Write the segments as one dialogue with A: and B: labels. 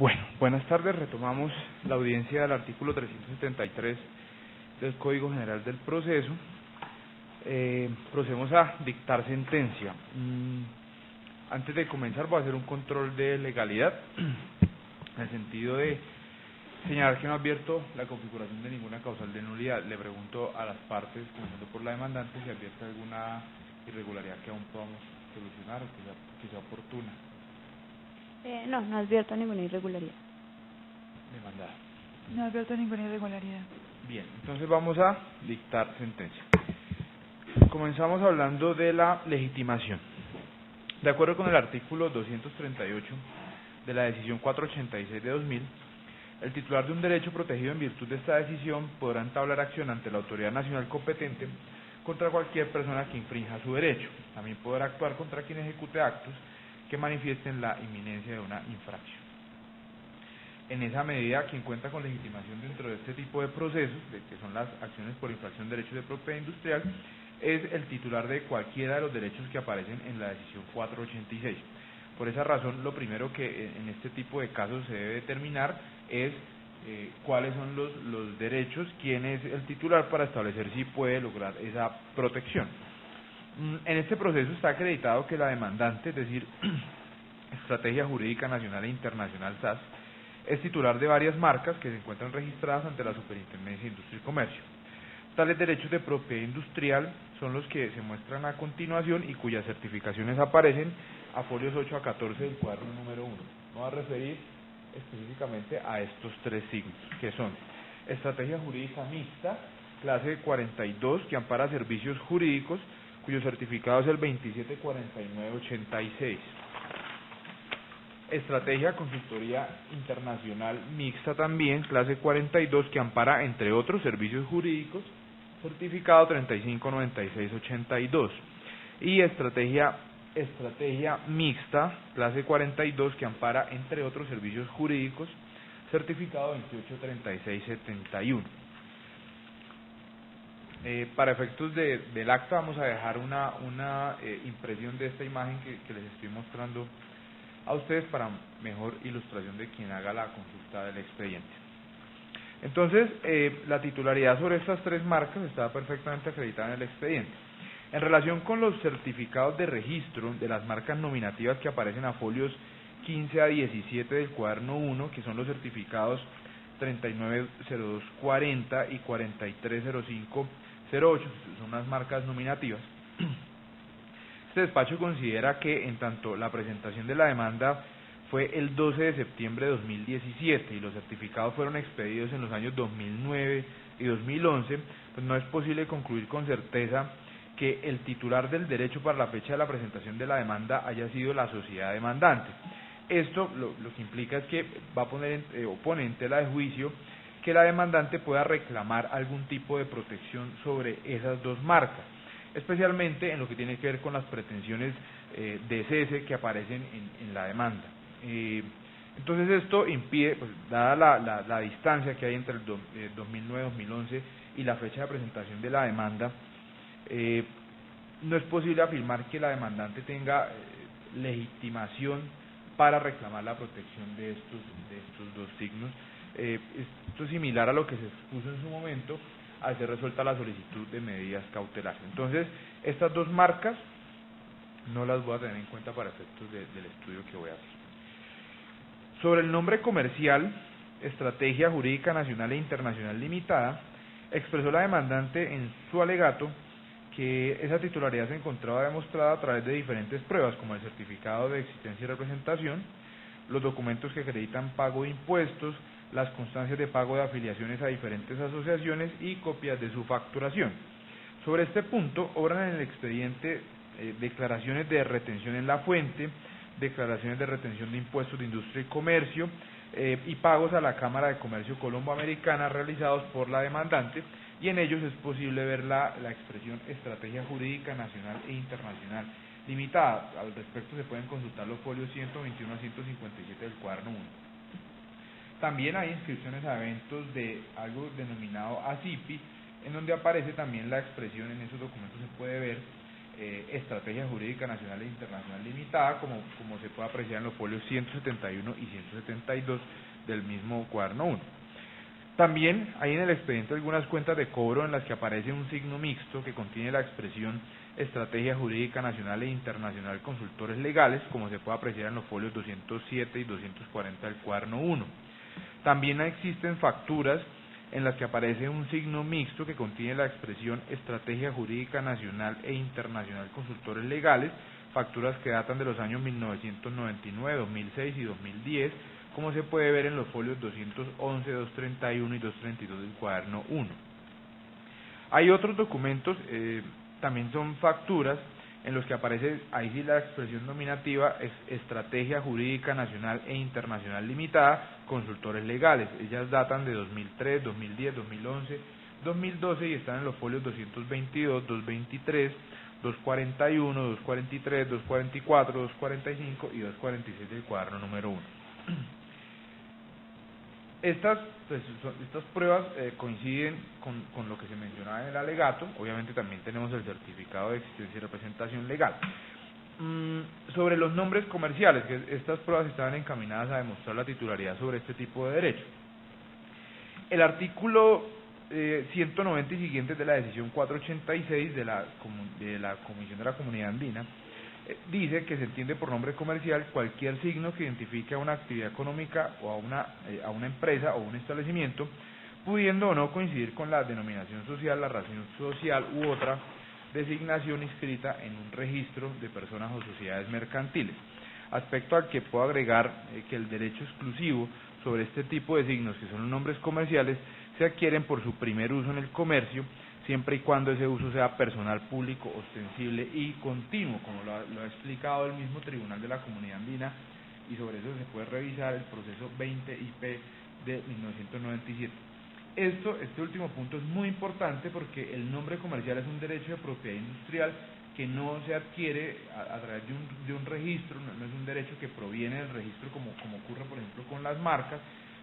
A: Bueno, buenas tardes. Retomamos la audiencia del artículo 373 del Código General del Proceso. Procedemos a dictar sentencia. Antes de comenzar voy a hacer un control de legalidad, en el sentido de señalar que no advierto la configuración de ninguna causal de nulidad. Le pregunto a las partes, comenzando por la demandante, si advierte alguna irregularidad que aún podamos solucionar o que sea oportuna.
B: No advierto ninguna irregularidad.
A: Demandada.
C: No advierto ninguna irregularidad.
A: Bien, entonces vamos a dictar sentencia. Comenzamos hablando de la legitimación. De acuerdo con el artículo 238 de la decisión 486 de 2000, el titular de un derecho protegido en virtud de esta decisión podrá entablar acción ante la autoridad nacional competente contra cualquier persona que infrinja su derecho. También podrá actuar contra quien ejecute actos que manifiesten la inminencia de una infracción. En esa medida, quien cuenta con legitimación dentro de este tipo de procesos, que son las acciones por infracción de derechos de propiedad industrial, es el titular de cualquiera de los derechos que aparecen en la decisión 486. Por esa razón, lo primero que en este tipo de casos se debe determinar es cuáles son los derechos, quién es el titular para establecer si puede lograr esa protección. En este proceso está acreditado que la demandante, es decir, Estrategia Jurídica Nacional e Internacional SAS, es titular de varias marcas que se encuentran registradas ante la Superintendencia de Industria y Comercio. Tales derechos de propiedad industrial son los que se muestran a continuación y cuyas certificaciones aparecen a folios 8 a 14 del cuaderno número 1. Me voy a referir específicamente a estos tres signos, que son Estrategia Jurídica Mixta, clase 42, que ampara servicios jurídicos, cuyo certificado es el 274986. Estrategia Consultoría Internacional Mixta también, clase 42, que ampara, entre otros, servicios jurídicos, certificado 359682. Y Estrategia Mixta, clase 42, que ampara, entre otros, servicios jurídicos, certificado 283671. Para efectos del acta vamos a dejar una impresión de esta imagen que les estoy mostrando a ustedes para mejor ilustración de quien haga la consulta del expediente. Entonces, la titularidad sobre estas tres marcas está perfectamente acreditada en el expediente. En relación con los certificados de registro de las marcas nominativas que aparecen a folios 15 a 17 del cuaderno 1, que son los certificados 390240 y 430508, son las marcas nominativas. Este despacho considera que, en tanto la presentación de la demanda fue el 12 de septiembre de 2017 y los certificados fueron expedidos en los años 2009 y 2011, pues no es posible concluir con certeza que el titular del derecho para la fecha de la presentación de la demanda haya sido la sociedad demandante. Esto lo que implica es que va a poner o pone en tela de juicio que la demandante pueda reclamar algún tipo de protección sobre esas dos marcas, especialmente en lo que tiene que ver con las pretensiones de cese que aparecen en la demanda. Entonces esto impide, pues, dada la distancia que hay entre el 2009-2011 y la fecha de presentación de la demanda, no es posible afirmar que la demandante tenga legitimación para reclamar la protección de estos dos signos. Esto es similar a lo que se expuso en su momento al ser resuelta la solicitud de medidas cautelares. Entonces, estas dos marcas no las voy a tener en cuenta para efectos del estudio que voy a hacer. Sobre el nombre comercial, Estrategia Jurídica Nacional e Internacional Limitada, expresó la demandante en su alegato que esa titularidad se encontraba demostrada a través de diferentes pruebas, como el certificado de existencia y representación, los documentos que acreditan pago de impuestos, las constancias de pago de afiliaciones a diferentes asociaciones y copias de su facturación. Sobre este punto, obran en el expediente declaraciones de retención en la fuente, declaraciones de retención de impuestos de industria y comercio y pagos a la Cámara de Comercio Colombo-Americana realizados por la demandante, y en ellos es posible ver la expresión Estrategia Jurídica Nacional e Internacional Limitada. Al respecto se pueden consultar los folios 121 a 157 del cuaderno 1. También hay inscripciones a eventos de algo denominado ACIPI, en donde aparece también la expresión, en esos documentos se puede ver Estrategia Jurídica Nacional e Internacional Limitada, como se puede apreciar en los folios 171 y 172 del mismo cuaderno 1. También hay en el expediente algunas cuentas de cobro en las que aparece un signo mixto que contiene la expresión Estrategia Jurídica Nacional e Internacional Consultores Legales, como se puede apreciar en los folios 207 y 240 del cuaderno 1. También existen facturas en las que aparece un signo mixto que contiene la expresión Estrategia Jurídica Nacional e Internacional Consultores Legales, facturas que datan de los años 1999, 2006 y 2010, como se puede ver en los folios 211, 231 y 232 del cuaderno 1. Hay otros documentos, también son facturas, en los que aparece ahí sí la expresión nominativa es Estrategia Jurídica Nacional e Internacional Limitada, Consultores Legales. Ellas datan de 2003, 2010, 2011, 2012 y están en los folios 222, 223, 241, 243, 244, 245 y 246 del cuaderno número 1. Estas pruebas coinciden con lo que se mencionaba en el alegato. Obviamente también tenemos el certificado de existencia y representación legal. Sobre los nombres comerciales, que estas pruebas estaban encaminadas a demostrar la titularidad sobre este tipo de derecho. El artículo 190 y siguientes de la decisión 486 de la Comisión de la Comunidad Andina dice que se entiende por nombre comercial cualquier signo que identifique a una actividad económica o a una empresa o un establecimiento, pudiendo o no coincidir con la denominación social, la razón social u otra designación inscrita en un registro de personas o sociedades mercantiles. Aspecto al que puedo agregar que el derecho exclusivo sobre este tipo de signos, que son los nombres comerciales, se adquieren por su primer uso en el comercio, siempre y cuando ese uso sea personal, público, ostensible y continuo, como lo ha explicado el mismo Tribunal de la Comunidad Andina, y sobre eso se puede revisar el proceso 20 IP de 1997. Este último punto es muy importante porque el nombre comercial es un derecho de propiedad industrial que no se adquiere a través de un registro, no es un derecho que proviene del registro como ocurre por ejemplo con las marcas,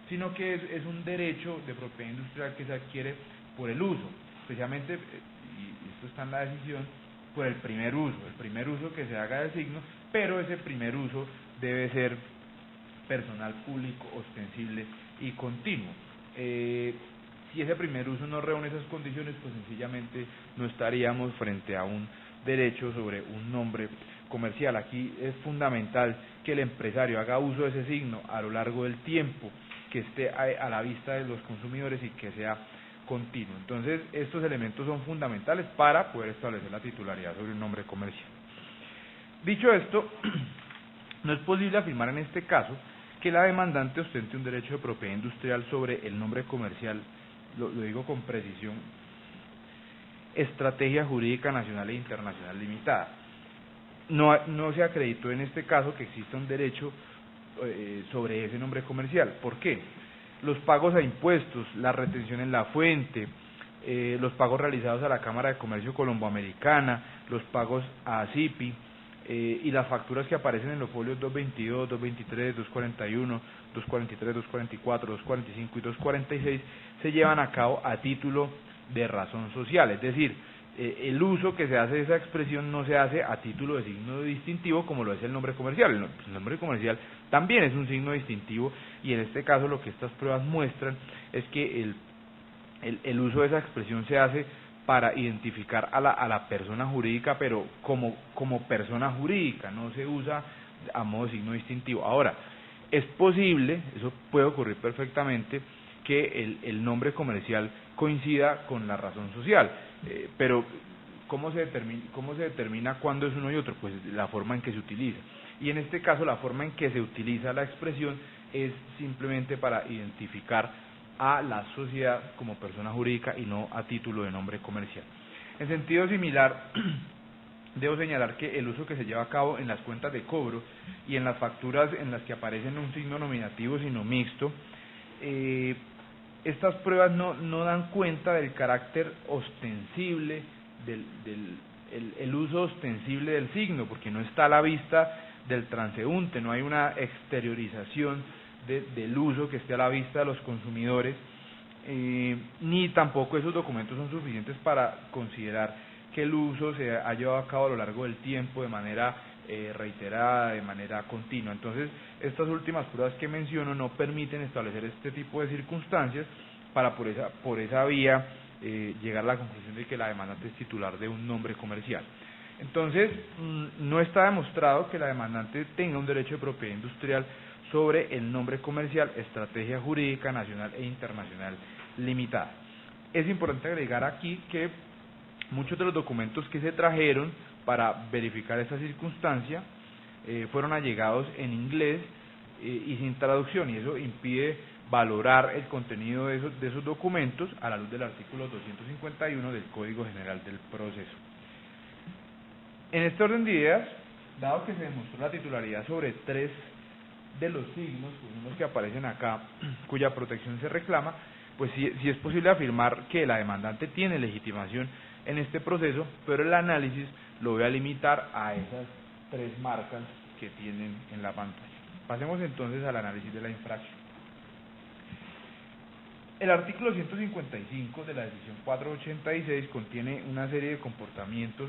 A: sino que es un derecho de propiedad industrial que se adquiere por el uso, especialmente, y esto está en la decisión, por el primer uso que se haga del signo, pero ese primer uso debe ser personal, público, ostensible y continuo. Si ese primer uso no reúne esas condiciones, pues sencillamente no estaríamos frente a un derecho sobre un nombre comercial. Aquí es fundamental que el empresario haga uso de ese signo a lo largo del tiempo, que esté a la vista de los consumidores y que sea continuo. Entonces, estos elementos son fundamentales para poder establecer la titularidad sobre un nombre comercial. Dicho esto, no es posible afirmar en este caso que la demandante ostente un derecho de propiedad industrial sobre el nombre comercial, lo digo con precisión, Estrategia Jurídica Nacional e Internacional Limitada. No se acreditó en este caso que exista un derecho sobre ese nombre comercial. ¿Por qué? Los pagos a impuestos, la retención en la fuente, los pagos realizados a la Cámara de Comercio Colomboamericana, los pagos a CIPI y las facturas que aparecen en los folios 222, 223, 241, 243, 244, 245 y 246 se llevan a cabo a título de razón social, es decir, el uso que se hace de esa expresión no se hace a título de signo distintivo como lo es el nombre comercial. El nombre comercial también es un signo distintivo y en este caso lo que estas pruebas muestran es que el uso de esa expresión se hace para identificar a la persona jurídica, pero como persona jurídica, no se usa a modo de signo distintivo. Ahora, es posible, eso puede ocurrir perfectamente, que el nombre comercial coincida con la razón social, pero ¿cómo se determina cuándo es uno y otro? Pues la forma en que se utiliza, y en este caso la forma en que se utiliza la expresión es simplemente para identificar a la sociedad como persona jurídica y no a título de nombre comercial. En sentido similar, debo señalar que el uso que se lleva a cabo en las cuentas de cobro y en las facturas en las que aparecen un signo nominativo sino mixto, estas pruebas no dan cuenta del carácter ostensible, el uso ostensible del signo, porque no está a la vista del transeúnte, no hay una exteriorización del uso que esté a la vista de los consumidores, ni tampoco esos documentos son suficientes para considerar que el uso se ha llevado a cabo a lo largo del tiempo de manera reiterada, de manera continua. Entonces, estas últimas pruebas que menciono no permiten establecer este tipo de circunstancias para por esa vía llegar a la conclusión de que la demandante es titular de un nombre comercial. Entonces, no está demostrado que la demandante tenga un derecho de propiedad industrial sobre el nombre comercial Estrategia Jurídica Nacional e Internacional Limitada. Es importante agregar aquí que muchos de los documentos que se trajeron para verificar esta circunstancia fueron allegados en inglés y sin traducción, y eso impide valorar el contenido de esos documentos a la luz del artículo 251 del Código General del Proceso. En este orden de ideas, dado que se demostró la titularidad sobre 3 de los signos, los que aparecen acá, cuya protección se reclama, pues sí es posible afirmar que la demandante tiene legitimación en este proceso, pero el análisis lo voy a limitar a esas 3 marcas que tienen en la pantalla. Pasemos entonces al análisis de la infracción. El artículo 155 de la decisión 486 contiene una serie de comportamientos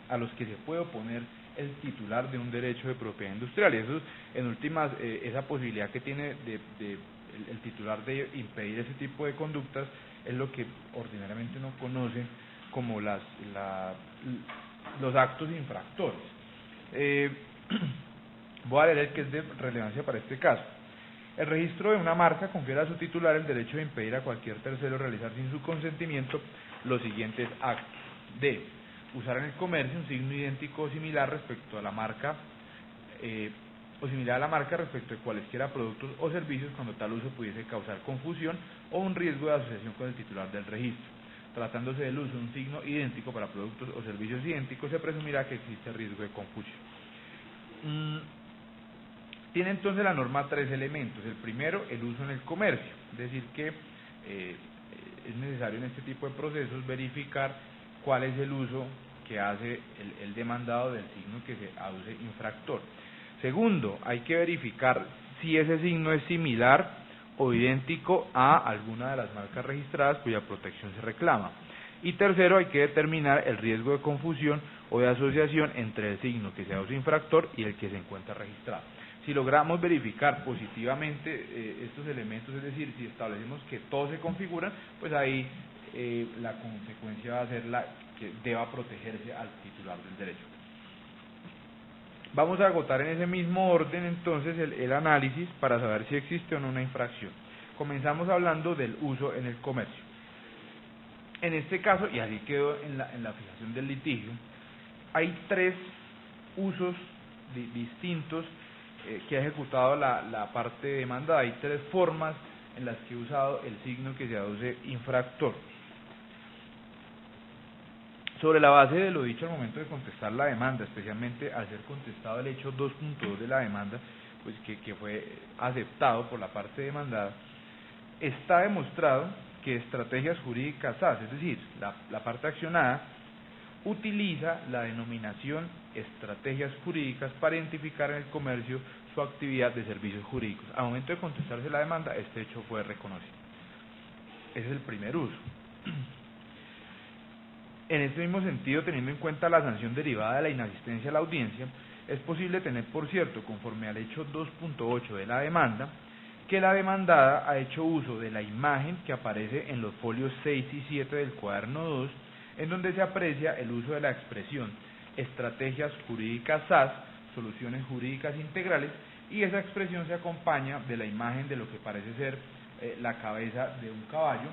A: a los que se puede oponer el titular de un derecho de propiedad industrial, y eso, en últimas, esa posibilidad que tiene el titular de impedir ese tipo de conductas es lo que ordinariamente uno conoce como los actos infractores. Voy a leer el que es de relevancia para este caso. El registro de una marca confiere a su titular el derecho de impedir a cualquier tercero realizar sin su consentimiento los siguientes actos: de usar en el comercio un signo idéntico o similar respecto a la marca o similar a la marca respecto de cualesquiera productos o servicios cuando tal uso pudiese causar confusión o un riesgo de asociación con el titular del registro. Tratándose del uso de un signo idéntico para productos o servicios idénticos, se presumirá que existe riesgo de confusión. Tiene entonces la norma 3 elementos. El primero, el uso en el comercio, es decir que es necesario en este tipo de procesos verificar cuál es el uso que hace el demandado del signo que se aduce infractor. Segundo, hay que verificar si ese signo es similar o idéntico a alguna de las marcas registradas cuya protección se reclama. Y tercero, hay que determinar el riesgo de confusión o de asociación entre el signo que se aduce infractor y el que se encuentra registrado. Si logramos verificar positivamente estos elementos, es decir, si establecemos que todos se configuran, pues ahí la consecuencia va a ser la que deba protegerse al titular del derecho. Vamos a agotar en ese mismo orden entonces el análisis para saber si existe o no una infracción. Comenzamos hablando del uso en el comercio. En este caso, y así quedó en la fijación del litigio, hay 3 usos distintos que ha ejecutado la parte demandada. Hay 3 formas en las que he usado el signo que se aduce infractor. Sobre la base de lo dicho al momento de contestar la demanda, especialmente al ser contestado el hecho 2.2 de la demanda, pues que fue aceptado por la parte demandada, está demostrado que Estrategias Jurídicas SAS, es decir, la parte accionada, utiliza la denominación Estrategias Jurídicas para identificar en el comercio su actividad de servicios jurídicos. Al momento de contestarse la demanda, este hecho fue reconocido. Ese es el primer uso. En este mismo sentido, teniendo en cuenta la sanción derivada de la inasistencia a la audiencia, es posible tener por cierto, conforme al hecho 2.8 de la demanda, que la demandada ha hecho uso de la imagen que aparece en los folios 6 y 7 del cuaderno 2, en donde se aprecia el uso de la expresión Estrategias Jurídicas SAS, Soluciones Jurídicas Integrales, y esa expresión se acompaña de la imagen de lo que parece ser la cabeza de un caballo,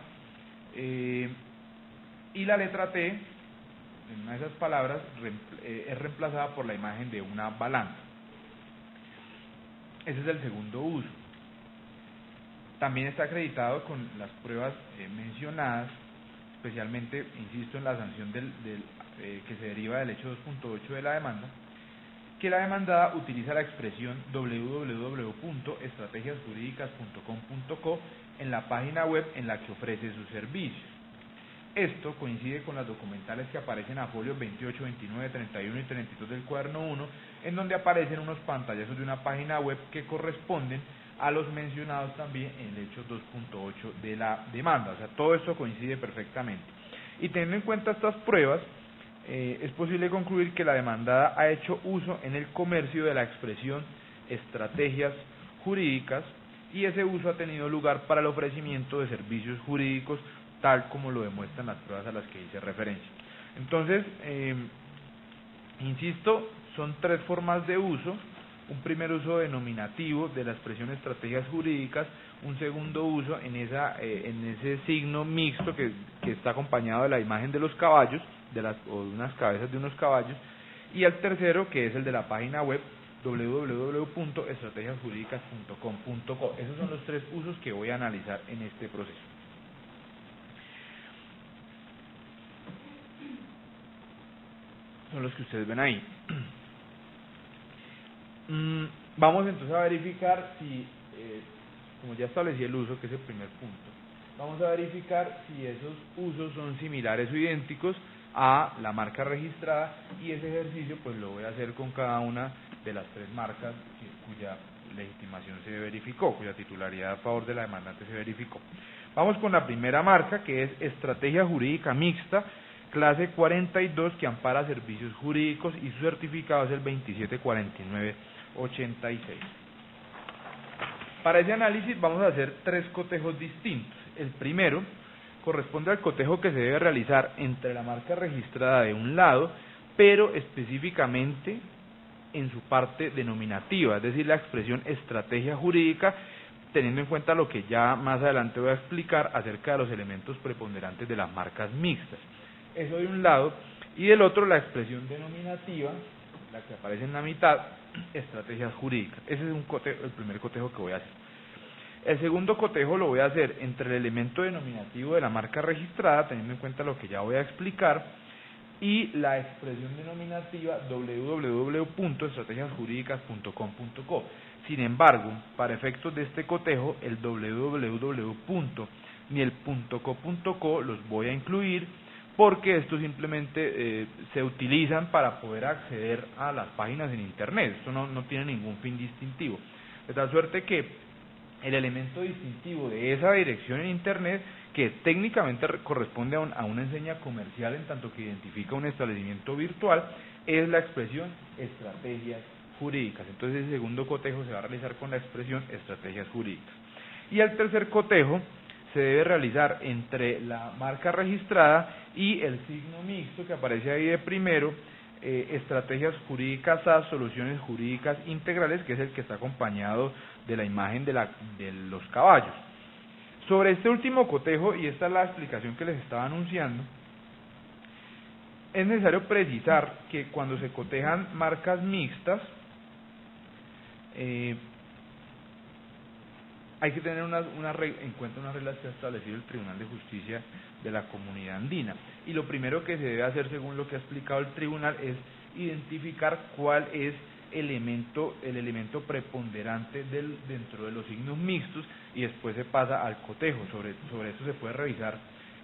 A: y la letra T, en una de esas palabras, es reemplazada por la imagen de una balanza. Ese es el segundo uso. También está acreditado con las pruebas mencionadas, especialmente, insisto, en la sanción que se deriva del hecho 2.8 de la demanda, que la demandada utiliza la expresión www.estrategiasjuridicas.com.co en la página web en la que ofrece sus servicios. Esto coincide con las documentales que aparecen a folios 28, 29, 31 y 32 del cuaderno 1, en donde aparecen unos pantallazos de una página web que corresponden a los mencionados también en el hecho 2.8 de la demanda. O sea, todo esto coincide perfectamente. Y teniendo en cuenta estas pruebas, es posible concluir que la demandada ha hecho uso en el comercio de la expresión estrategias jurídicas y ese uso ha tenido lugar para el ofrecimiento de servicios jurídicos tal como lo demuestran las pruebas a las que hice referencia. Entonces, insisto, son tres formas de uso: un primer uso denominativo de la expresión estrategias jurídicas, un segundo uso en ese signo mixto que está acompañado de la imagen de los caballos, o de unas cabezas de unos caballos, y el tercero, que es el de la página web www.estrategiasjuridicas.com.co. Esos son los tres usos que voy a analizar en este proceso. Son los que ustedes ven ahí. Vamos entonces a verificar si, como ya establecí el uso, que es el primer punto, vamos a verificar si esos usos son similares o idénticos a la marca registrada, y ese ejercicio pues lo voy a hacer con cada una de las tres marcas cuya legitimación se verificó, cuya titularidad a favor de la demandante se verificó. Vamos con la primera marca, que es Estrategia Jurídica Mixta, clase 42, que ampara servicios jurídicos, y su certificado es el 274986. Para ese análisis vamos a hacer tres cotejos distintos. El primero corresponde al cotejo que se debe realizar entre la marca registrada de un lado, pero específicamente en su parte denominativa, es decir, la expresión estrategia jurídica, teniendo en cuenta lo que ya más adelante voy a explicar acerca de los elementos preponderantes de las marcas mixtas. Eso de un lado, y del otro la expresión denominativa, la que aparece en la mitad, estrategias jurídicas. Ese es el primer cotejo que voy a hacer. El segundo cotejo lo voy a hacer entre el elemento denominativo de la marca registrada, teniendo en cuenta lo que ya voy a explicar, y la expresión denominativa www.estrategiasjuridicas.com.co. Sin embargo, para efectos de este cotejo, el www. ni el .co.co los voy a incluir, porque estos simplemente se utilizan para poder acceder a las páginas en Internet. Esto no tiene ningún fin distintivo. De tal suerte que el elemento distintivo de esa dirección en Internet, que técnicamente corresponde a una enseña comercial en tanto que identifica un establecimiento virtual, es la expresión estrategias jurídicas. Entonces el segundo cotejo se va a realizar con la expresión estrategias jurídicas. Y el tercer cotejo se debe realizar entre la marca registrada y el signo mixto que aparece ahí de primero, estrategias jurídicas a soluciones jurídicas integrales, que es el que está acompañado de la imagen de los caballos. Sobre este último cotejo, y esta es la explicación que les estaba anunciando, es necesario precisar que cuando se cotejan marcas mixtas, hay que tener en cuenta unas reglas que ha establecido el Tribunal de Justicia de la Comunidad Andina. Y lo primero que se debe hacer, según lo que ha explicado el Tribunal, es identificar cuál es el elemento preponderante dentro de los signos mixtos, y después se pasa al cotejo. Sobre esto se puede revisar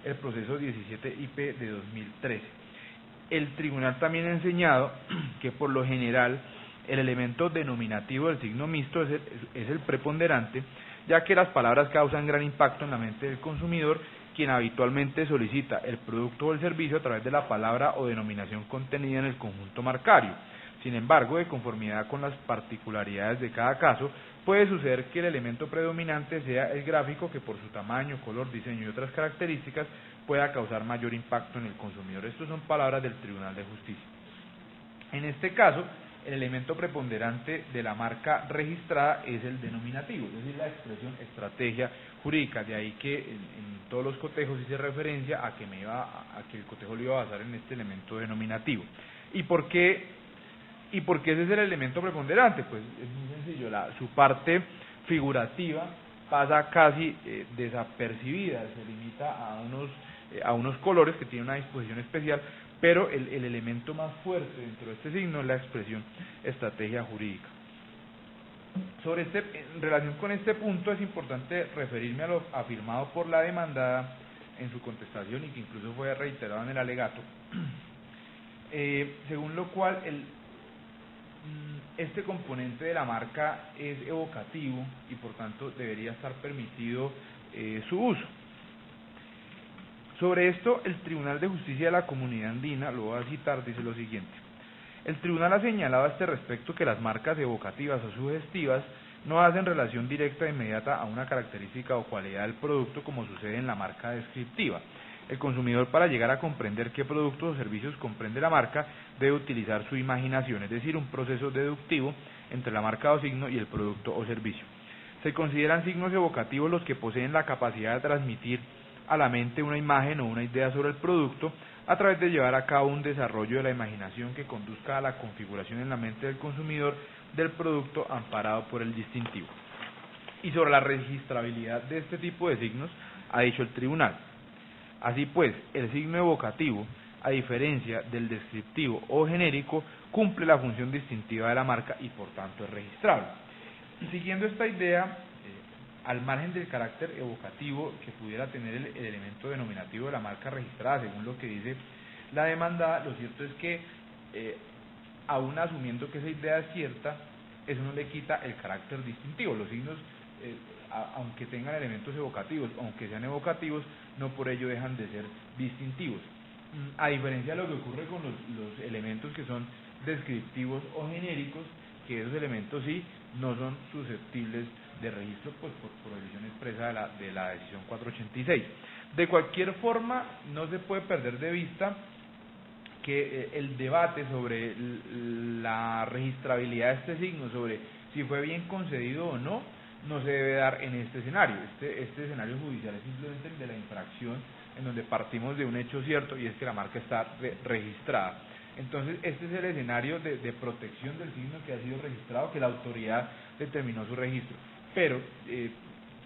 A: el proceso 17 IP de 2013. El Tribunal también ha enseñado que por lo general el elemento denominativo del signo mixto es el preponderante, ya que las palabras causan gran impacto en la mente del consumidor, quien habitualmente solicita el producto o el servicio a través de la palabra o denominación contenida en el conjunto marcario. Sin embargo, de conformidad con las particularidades de cada caso, puede suceder que el elemento predominante sea el gráfico, que por su tamaño, color, diseño y otras características pueda causar mayor impacto en el consumidor. Estas son palabras del Tribunal de Justicia. En este caso, el elemento preponderante de la marca registrada es el denominativo, es decir, la expresión estrategia jurídica. De ahí que en todos los cotejos hice referencia a que el cotejo lo iba a basar en este elemento denominativo. ¿Y por qué ese es el elemento preponderante? Pues es muy sencillo, su parte figurativa pasa casi desapercibida, se limita a unos colores que tienen una disposición especial, pero el elemento más fuerte dentro de este signo es la expresión estrategia jurídica. En relación con este punto es importante referirme a lo afirmado por la demandada en su contestación, y que incluso fue reiterado en el alegato, según lo cual este componente de la marca es evocativo y por tanto debería estar permitido su uso. Sobre esto, el Tribunal de Justicia de la Comunidad Andina, lo voy a citar, dice lo siguiente: el tribunal ha señalado a este respecto que las marcas evocativas o sugestivas no hacen relación directa e inmediata a una característica o cualidad del producto como sucede en la marca descriptiva. El consumidor, para llegar a comprender qué productos o servicios comprende la marca, debe utilizar su imaginación, es decir, un proceso deductivo entre la marca o signo y el producto o servicio. Se consideran signos evocativos los que poseen la capacidad de transmitir a la mente una imagen o una idea sobre el producto a través de llevar a cabo un desarrollo de la imaginación que conduzca a la configuración en la mente del consumidor del producto amparado por el distintivo. Y sobre la registrabilidad de este tipo de signos ha dicho el tribunal: así pues, el signo evocativo, a diferencia del descriptivo o genérico, cumple la función distintiva de la marca y por tanto es registrable. Siguiendo esta idea, al margen del carácter evocativo que pudiera tener el elemento denominativo de la marca registrada, según lo que dice la demandada, lo cierto es que, aún asumiendo que esa idea es cierta, eso no le quita el carácter distintivo. Los signos, aunque tengan elementos evocativos, aunque sean evocativos, no por ello dejan de ser distintivos. A diferencia de lo que ocurre con los elementos que son descriptivos o genéricos, que esos elementos sí no son susceptibles de registro, pues por prohibición expresa de la decisión 486. De cualquier forma, no se puede perder de vista que el debate sobre la registrabilidad de este signo, sobre si fue bien concedido o no, no se debe dar en este escenario. Este escenario judicial es simplemente el de la infracción, en donde partimos de un hecho cierto, y es que la marca está registrada. Entonces, este es el escenario de protección del signo que ha sido registrado, que la autoridad determinó su registro. Pero,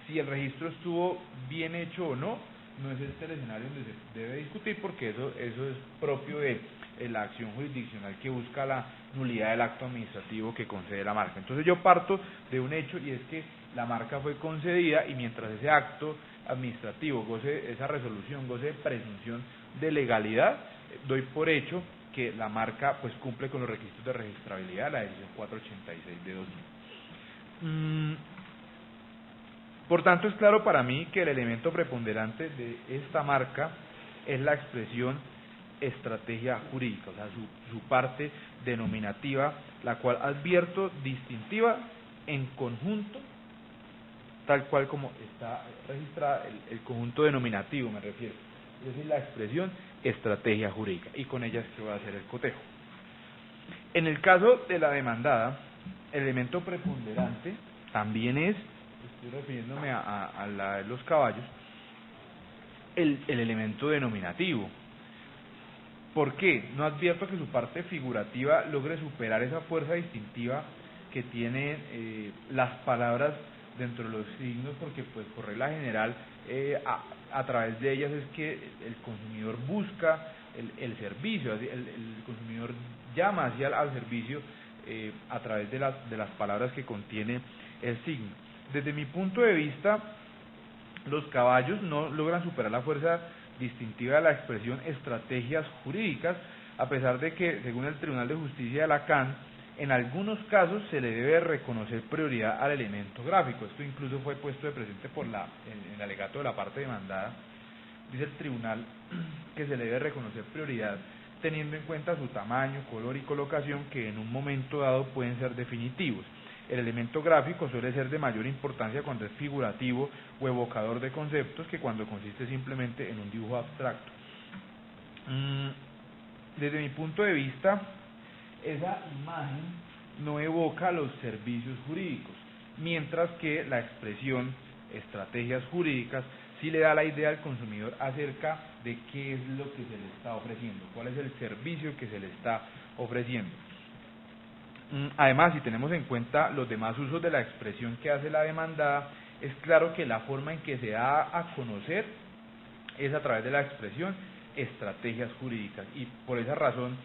A: si el registro estuvo bien hecho o no, no es este el escenario donde se debe discutir, porque eso es propio de la acción jurisdiccional que busca la nulidad del acto administrativo que concede la marca. Entonces yo parto de un hecho, y es que la marca fue concedida, y mientras ese acto administrativo goce, esa resolución goce de presunción de legalidad, doy por hecho que la marca pues cumple con los requisitos de registrabilidad de la decisión 486 de 2000. Por tanto, es claro para mí que el elemento preponderante de esta marca es la expresión estrategia jurídica, o sea, su parte denominativa, la cual advierto distintiva en conjunto, tal cual como está registrada, el conjunto denominativo me refiero, es decir, la expresión estrategia jurídica, y con ella es que voy a hacer el cotejo. En el caso de la demandada, el elemento preponderante también es, estoy refiriéndome a la de los caballos, el elemento denominativo. ¿Por qué? No advierto que su parte figurativa logre superar esa fuerza distintiva que tienen las palabras dentro de los signos, porque pues por regla general a través de ellas es que el consumidor busca el servicio, el consumidor llama hacia al servicio a través de las palabras que contiene el signo. Desde mi punto de vista, los caballos no logran superar la fuerza distintiva de la expresión estrategias jurídicas, a pesar de que, según el Tribunal de Justicia de la CAN, en algunos casos se le debe reconocer prioridad al elemento gráfico. Esto incluso fue puesto de presente en el alegato de la parte demandada. Dice el tribunal que se le debe reconocer prioridad teniendo en cuenta su tamaño, color y colocación, que en un momento dado pueden ser definitivos. El elemento gráfico suele ser de mayor importancia cuando es figurativo o evocador de conceptos que cuando consiste simplemente en un dibujo abstracto. Desde mi punto de vista, esa imagen no evoca los servicios jurídicos, mientras que la expresión estrategias jurídicas sí le da la idea al consumidor acerca de qué es lo que se le está ofreciendo, cuál es el servicio que se le está ofreciendo. Además, si tenemos en cuenta los demás usos de la expresión que hace la demandada, es claro que la forma en que se da a conocer es a través de la expresión estrategias jurídicas, y por esa razón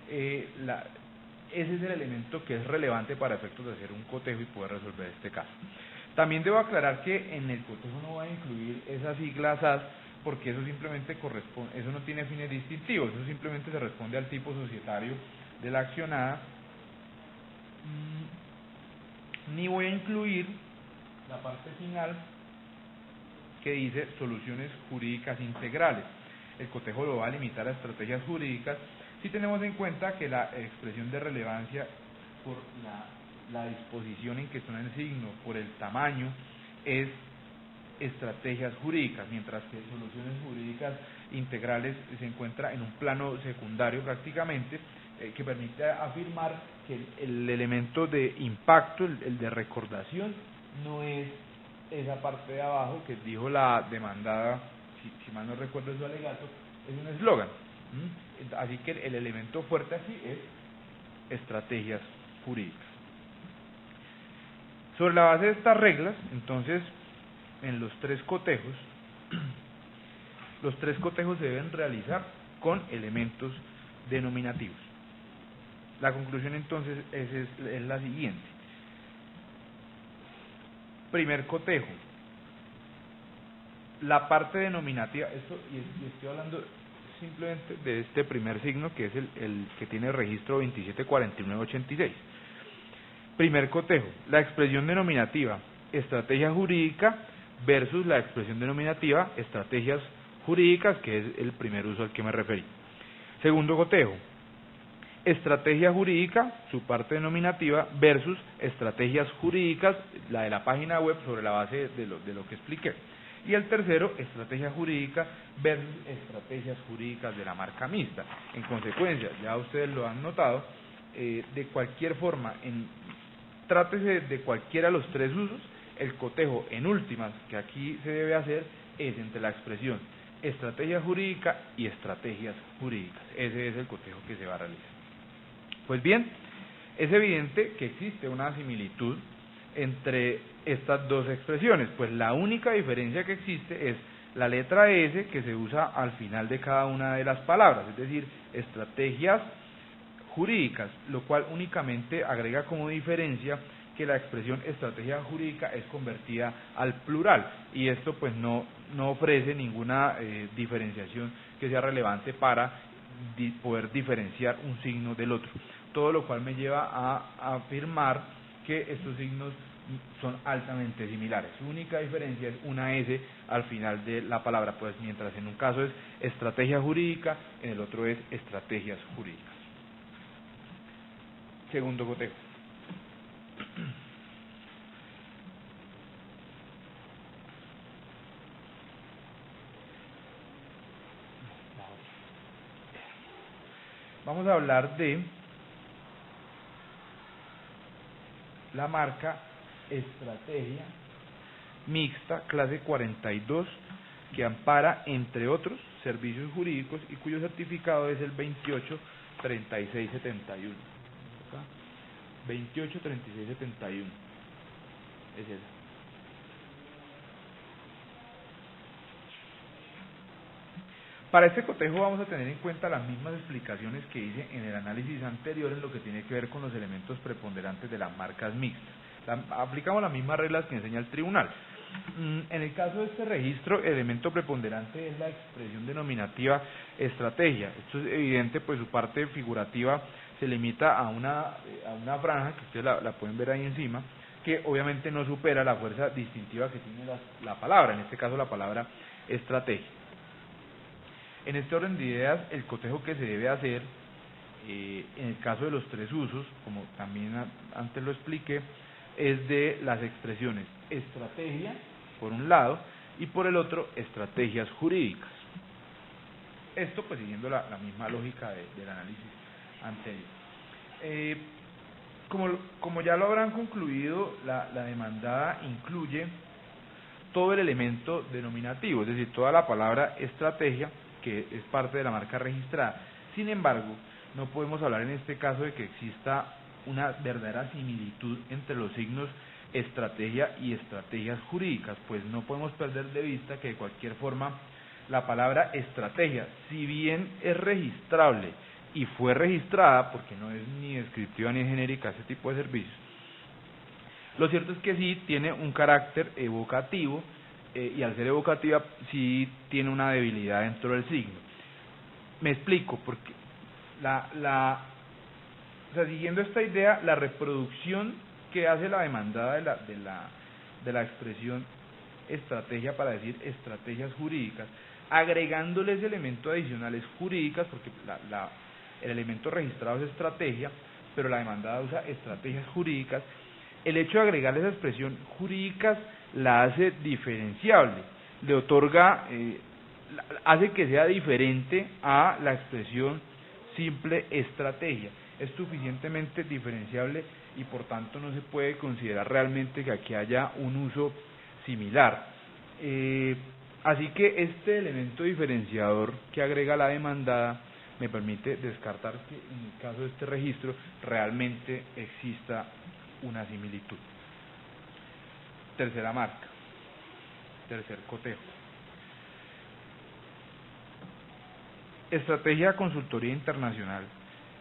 A: ese es el elemento que es relevante para efectos de hacer un cotejo y poder resolver este caso. También debo aclarar que en el cotejo no va a incluir esas siglas SAS, porque eso simplemente corresponde, eso no tiene fines distintivos, eso simplemente se responde al tipo societario de la accionada. Ni voy a incluir la parte final que dice soluciones jurídicas integrales. el cotejo lo va a limitar a estrategias jurídicas si tenemos en cuenta que la expresión de relevancia por la disposición en que está el signo, por el tamaño, es estrategias jurídicas, mientras que soluciones jurídicas integrales se encuentra en un plano secundario prácticamente, que permite afirmar que el elemento de impacto, el de recordación, no es esa parte de abajo que dijo la demandada, si mal no recuerdo su alegato, es un eslogan. Así que el elemento fuerte aquí es estrategias jurídicas. Sobre la base de estas reglas, entonces, en los tres cotejos se deben realizar con elementos denominativos. La conclusión entonces es la siguiente. Primer cotejo, la parte denominativa, y estoy hablando simplemente de este primer signo, que es el que tiene registro 274986. Primer cotejo, la expresión denominativa estrategia jurídica versus la expresión denominativa estrategias jurídicas, que es el primer uso al que me referí. Segundo cotejo, estrategia jurídica, su parte denominativa, versus estrategias jurídicas, la de la página web, sobre la base de lo que expliqué. Y el tercero, estrategia jurídica versus estrategias jurídicas de la marca mixta. En consecuencia, ya ustedes lo han notado, de cualquier forma, trátese de cualquiera de los tres usos, el cotejo en últimas que aquí se debe hacer es entre la expresión estrategia jurídica y estrategias jurídicas. Ese es el cotejo que se va a realizar. Pues bien, es evidente que existe una similitud entre estas dos expresiones, pues la única diferencia que existe es la letra S que se usa al final de cada una de las palabras, es decir, estrategias jurídicas, lo cual únicamente agrega como diferencia que la expresión estrategia jurídica es convertida al plural, y esto pues no ofrece ninguna diferenciación que sea relevante para poder diferenciar un signo del otro, todo lo cual me lleva a afirmar que estos signos son altamente similares. Su única diferencia es una S al final de la palabra, pues mientras en un caso es estrategia jurídica, en el otro es estrategias jurídicas. Segundo cotejo. Vamos a hablar de la marca Estrategia Mixta clase 42, que ampara, entre otros, servicios jurídicos y cuyo certificado es el 283671. 283671 es esa. Para este cotejo vamos a tener en cuenta las mismas explicaciones que hice en el análisis anterior en lo que tiene que ver con los elementos preponderantes de las marcas mixtas. Aplicamos las mismas reglas que enseña el tribunal. En el caso de este registro, el elemento preponderante es la expresión denominativa estrategia. Esto es evidente, pues su parte figurativa se limita a una franja, que ustedes la pueden ver ahí encima, que obviamente no supera la fuerza distintiva que tiene la palabra, en este caso la palabra estrategia. En este orden de ideas, el cotejo que se debe hacer, en el caso de los tres usos, como también antes lo expliqué, es de las expresiones estrategia, por un lado, y por el otro, estrategias jurídicas. Esto pues siguiendo la misma lógica del análisis anterior. Como ya lo habrán concluido, la demandada incluye todo el elemento denominativo, es decir, toda la palabra estrategia, que es parte de la marca registrada. Sin embargo, no podemos hablar en este caso de que exista una verdadera similitud entre los signos estrategia y estrategias jurídicas, pues no podemos perder de vista que de cualquier forma la palabra estrategia, si bien es registrable y fue registrada, porque no es ni descriptiva ni genérica ese tipo de servicios, lo cierto es que sí tiene un carácter evocativo, y al ser evocativa sí tiene una debilidad dentro del signo. Me explico, porque o sea, siguiendo esta idea, la reproducción que hace la demandada de la expresión estrategia para decir estrategias jurídicas agregándoles elementos adicionales jurídicas, porque el elemento registrado es estrategia, pero la demandada usa estrategias jurídicas. El hecho de agregarle esa expresión jurídicas la hace diferenciable, le otorga, hace que sea diferente a la expresión simple estrategia. Es suficientemente diferenciable y por tanto no se puede considerar realmente que aquí haya un uso similar. Así que este elemento diferenciador que agrega la demandada me permite descartar que en el caso de este registro realmente exista una similitud. Tercera marca, tercer cotejo. Estrategia Consultoría Internacional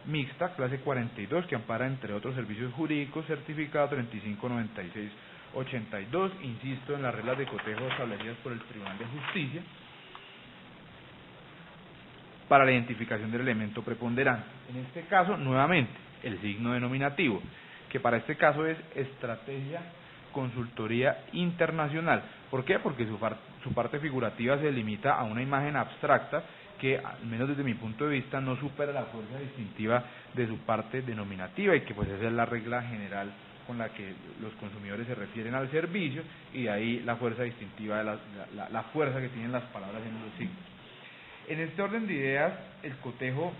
A: Mixta, clase 42, que ampara entre otros servicios jurídicos, certificado 359682, insisto en las reglas de cotejo establecidas por el Tribunal de Justicia, para la identificación del elemento preponderante. En este caso, nuevamente, el signo denominativo, que para este caso es Estrategia Consultoría Internacional. ¿Por qué? Porque su parte figurativa se limita a una imagen abstracta que, al menos desde mi punto de vista, no supera la fuerza distintiva de su parte denominativa, y que pues esa es la regla general con la que los consumidores se refieren al servicio, y de ahí la fuerza distintiva de la fuerza que tienen las palabras en los signos. En este orden de ideas, el cotejo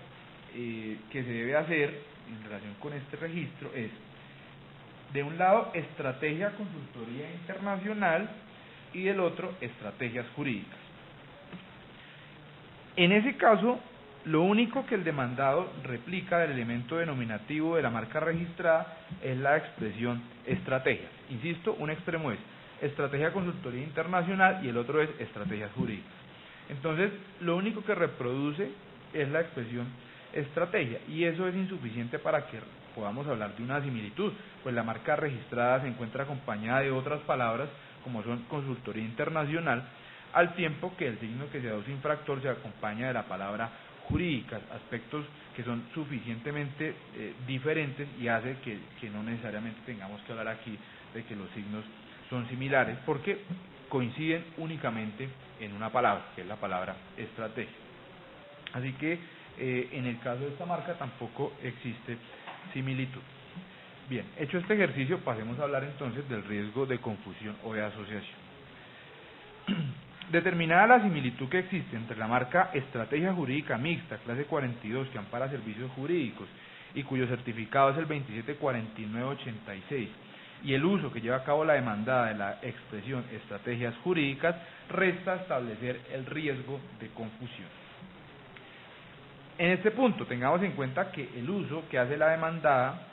A: que se debe hacer en relación con este registro es, de un lado, estrategia consultoría internacional, y del otro, estrategias jurídicas. En ese caso, lo único que el demandado replica del elemento denominativo de la marca registrada es la expresión estrategia. Insisto, un extremo es estrategia consultoría internacional y el otro es estrategias jurídicas. Entonces, lo único que reproduce es la expresión estrategia, y eso es insuficiente para que podamos hablar de una similitud, pues la marca registrada se encuentra acompañada de otras palabras como son consultoría internacional, al tiempo que el signo que se da a su infractor se acompaña de la palabra jurídicas, aspectos que son suficientemente diferentes y hace que no necesariamente tengamos que hablar aquí de que los signos son similares, porque coinciden únicamente en una palabra, que es la palabra estrategia. Así que en el caso de esta marca tampoco existe similitud. Bien, hecho este ejercicio, pasemos a hablar entonces del riesgo de confusión o de asociación. Determinada la similitud que existe entre la marca Estrategia Jurídica Mixta, clase 42, que ampara servicios jurídicos y cuyo certificado es el 274986, y el uso que lleva a cabo la demandada de la expresión estrategias jurídicas, resta establecer el riesgo de confusión. En este punto, tengamos en cuenta que el uso que hace la demandada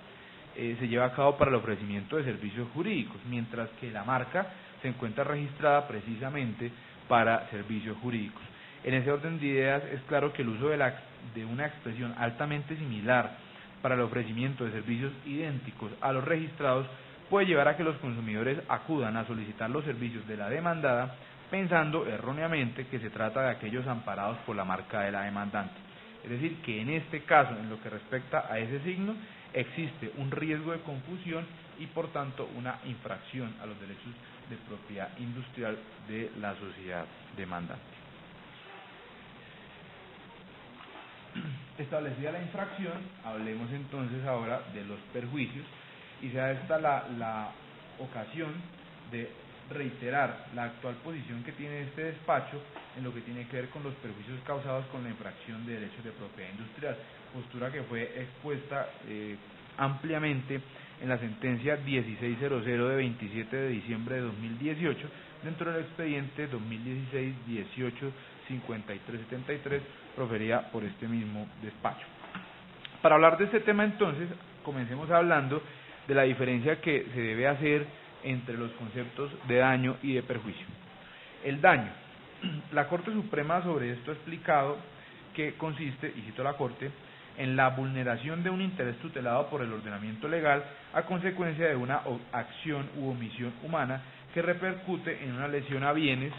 A: se lleva a cabo para el ofrecimiento de servicios jurídicos, mientras que la marca se encuentra registrada precisamente para servicios jurídicos. En ese orden de ideas, es claro que el uso de una expresión altamente similar para el ofrecimiento de servicios idénticos a los registrados puede llevar a que los consumidores acudan a solicitar los servicios de la demandada pensando erróneamente que se trata de aquellos amparados por la marca de la demandante. Es decir, que en este caso, en lo que respecta a ese signo, existe un riesgo de confusión y por tanto una infracción a los derechos de propiedad industrial de la sociedad demandante. Establecida la infracción, hablemos entonces ahora de los perjuicios, y sea esta la ocasión de reiterar la actual posición que tiene este despacho en lo que tiene que ver con los perjuicios causados con la infracción de derechos de propiedad industrial, postura que fue expuesta ampliamente en la sentencia 1600 de 27 de diciembre de 2018 dentro del expediente 2016-18-5373 proferida por este mismo despacho. Para hablar de este tema entonces, comencemos hablando de la diferencia que se debe hacer entre los conceptos de daño y de perjuicio. El daño. La Corte Suprema sobre esto ha explicado que consiste, y cito a la Corte, en la vulneración de un interés tutelado por el ordenamiento legal a consecuencia de una acción u omisión humana que repercute en una lesión a bienes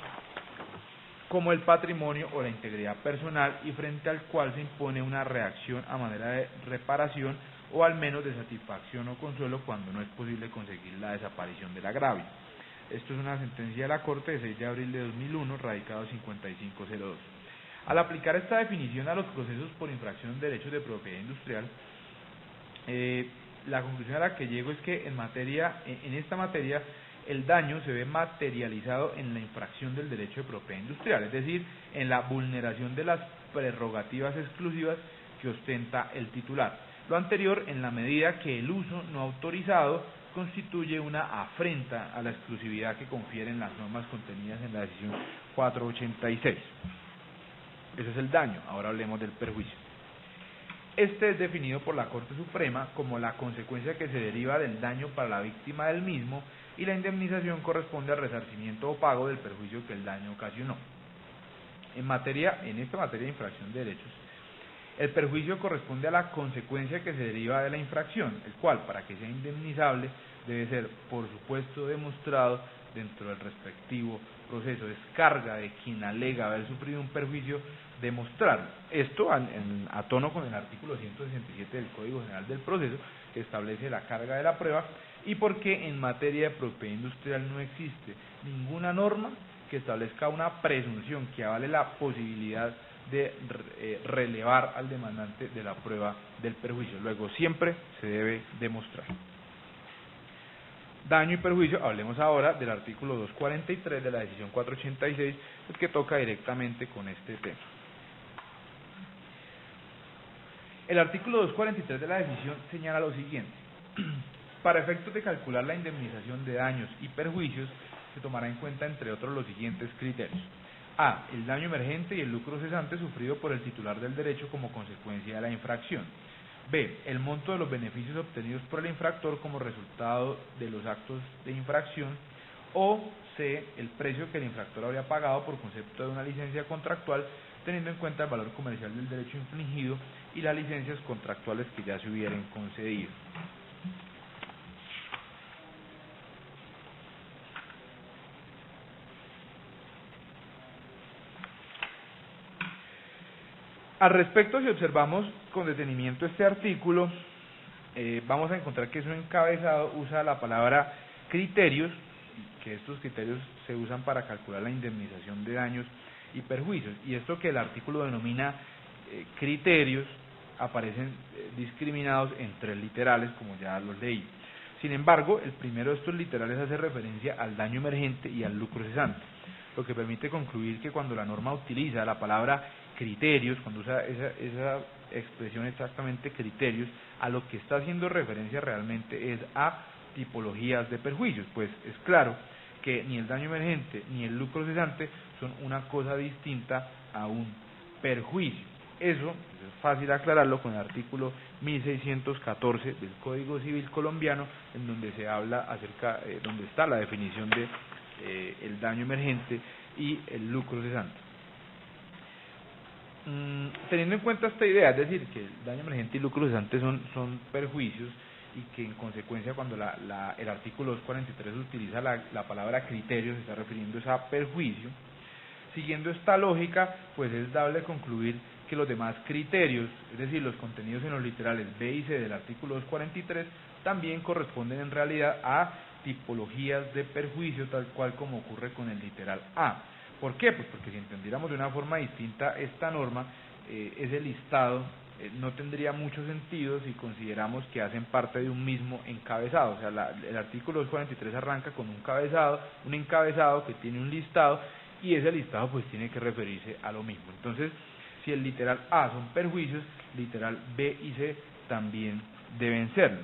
A: como el patrimonio o la integridad personal y frente al cual se impone una reacción a manera de reparación o al menos de satisfacción o consuelo cuando no es posible conseguir la desaparición del agravio. Esto es una sentencia de la Corte de 6 de abril de 2001, radicado 5502. Al aplicar esta definición a los procesos por infracción de derechos de propiedad industrial, la conclusión a la que llego es que en esta materia el daño se ve materializado en la infracción del derecho de propiedad industrial, es decir, en la vulneración de las prerrogativas exclusivas que ostenta el titular. Lo anterior en la medida que el uso no autorizado constituye una afrenta a la exclusividad que confieren las normas contenidas en la decisión 486. Ese es el daño. Ahora hablemos del perjuicio. Este es definido por la Corte Suprema como la consecuencia que se deriva del daño para la víctima del mismo, y la indemnización corresponde al resarcimiento o pago del perjuicio que el daño ocasionó. En esta materia de infracción de derechos, el perjuicio corresponde a la consecuencia que se deriva de la infracción, el cual, para que sea indemnizable, debe ser, por supuesto, demostrado dentro del respectivo proceso. Es carga de quien alega haber sufrido un perjuicio demostrarlo. Esto a tono con el artículo 167 del Código General del Proceso, que establece la carga de la prueba, y porque en materia de propiedad industrial no existe ninguna norma que establezca una presunción que avale la posibilidad de relevar al demandante de la prueba del perjuicio. Luego siempre se debe demostrar. Daño y perjuicio. Hablemos ahora del artículo 243 de la decisión 486, que toca directamente con este tema. El artículo 243 de la decisión señala lo siguiente: para efectos de calcular la indemnización de daños y perjuicios, se tomará en cuenta, entre otros, los siguientes criterios: a. El daño emergente y el lucro cesante sufrido por el titular del derecho como consecuencia de la infracción. B. El monto de los beneficios obtenidos por el infractor como resultado de los actos de infracción. O C. El precio que el infractor habría pagado por concepto de una licencia contractual, teniendo en cuenta el valor comercial del derecho infringido y las licencias contractuales que ya se hubieran concedido. Al respecto, si observamos con detenimiento este artículo, vamos a encontrar que su encabezado usa la palabra criterios, que estos criterios se usan para calcular la indemnización de daños y perjuicios, y esto que el artículo denomina criterios aparecen discriminados en tres literales, como ya los leí. Sin embargo, el primero de estos literales hace referencia al daño emergente y al lucro cesante, lo que permite concluir que cuando la norma utiliza la palabra criterios, cuando usa esa expresión exactamente criterios, a lo que está haciendo referencia realmente es a tipologías de perjuicios, pues es claro que ni el daño emergente ni el lucro cesante son una cosa distinta a un perjuicio. Eso es fácil aclararlo con el artículo 1614 del Código Civil colombiano, en donde se habla acerca, donde está la definición de el daño emergente y el lucro cesante. Teniendo en cuenta esta idea, es decir, que el daño emergente y lucro cesante son perjuicios, y que en consecuencia cuando el artículo 243 utiliza la palabra criterios, se está refiriendo a perjuicio. Siguiendo esta lógica, pues es dable concluir que los demás criterios, es decir, los contenidos en los literales B y C del artículo 243, también corresponden en realidad a tipologías de perjuicio, tal cual como ocurre con el literal A. ¿Por qué? Pues porque si entendiéramos de una forma distinta esta norma, ese listado no tendría mucho sentido si consideramos que hacen parte de un mismo encabezado. O sea, el artículo 243 arranca con un encabezado que tiene un listado, y ese listado pues tiene que referirse a lo mismo. Entonces, si el literal A son perjuicios, literal B y C también deben serlo.